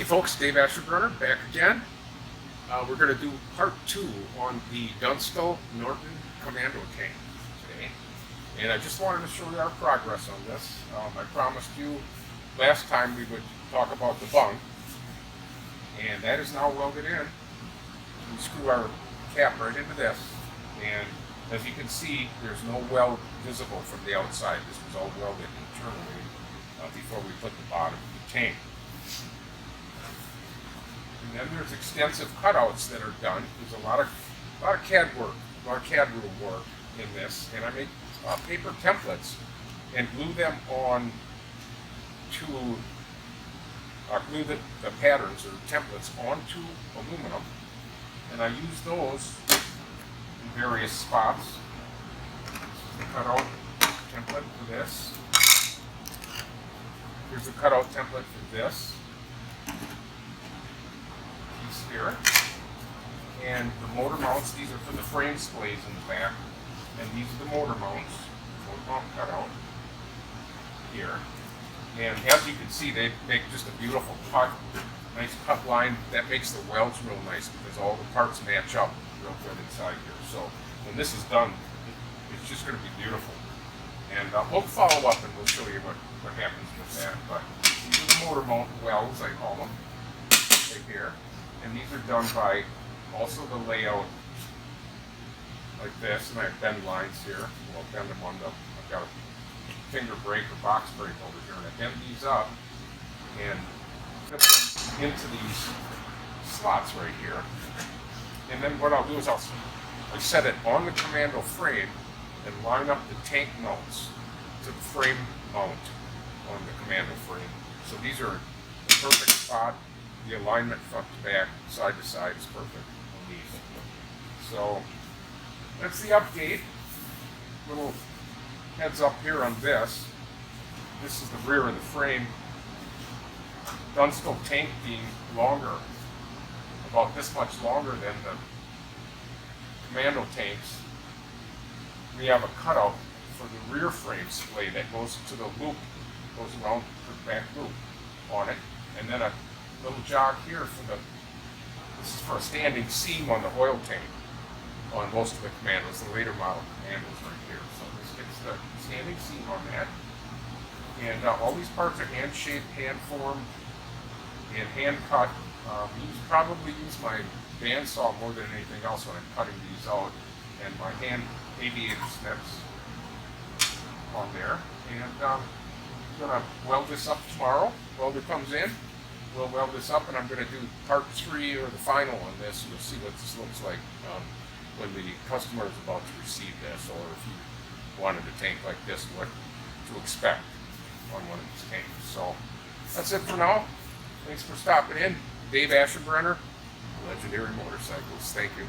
Hey folks, Dave Asherbrunner back again. We're going to do part 2 on the Dunstall Norton Commando tank today. And I just wanted to show you our progress on this. I promised you last time we would talk about the bung. And that is now welded in. We screw our cap right into this. And as you can see, there's no weld visible from the outside. This was all welded internally before we put the bottom of the tank. And then there's extensive cutouts that are done. There's a lot of CAD work, a lot of CAD room work in this. And I make paper templates and glue them on to glue the patterns or templates onto aluminum. And I use those in various spots. The cutout template for this. Here's a cutout template for this piece here. And the motor mounts, these are for the frame splays in the back. And these are the motor mounts. Motor mount cutout here. And as you can see, they make just a beautiful cut, nice cut line. That makes the welds real nice because all the parts match up real good inside here. So when this is done, it's just going to be beautiful. And we'll follow up and we'll show you what happens with that. But these are the motor mount welds, I call them, right here. And these are done by also the layout like this. And I have bend lines here. We'll bend them on I've got a finger brake or box brake over here. And I bend these up and put them into these slots right here. And then what I'll do is I'll set it on the Commando frame and line up the tank mounts to the frame mount on the Commando frame. So these are the perfect spot. The alignment front to back, side to side is perfect on these. So that's the update. Little heads up here on this. This is the rear of the frame. Dunstall tank being longer, about this much longer than the Commando tanks. We have a cutout for the rear frame splay that goes to the loop, goes around the back loop on it, and then a little jog here for this is for a standing seam on the oil tank on most of the Commandos, the later model Commandos right here. So this gets the standing seam on that. And all these parts are hand shaped, hand formed, and hand cut. Probably use my bandsaw more than anything else when I'm cutting these out, and my hand aviator snips on there. And I'm gonna weld this up tomorrow. Welder comes in, we'll weld this up, and I'm gonna do part 3 or the final on this. You'll see what this looks like when the customer is about to receive this, or if you wanted a tank like this, what to expect on one of these tanks. So that's it for now. Thanks for stopping in. Dave Asherbrunner, Legendary Motorcycles. Thank you.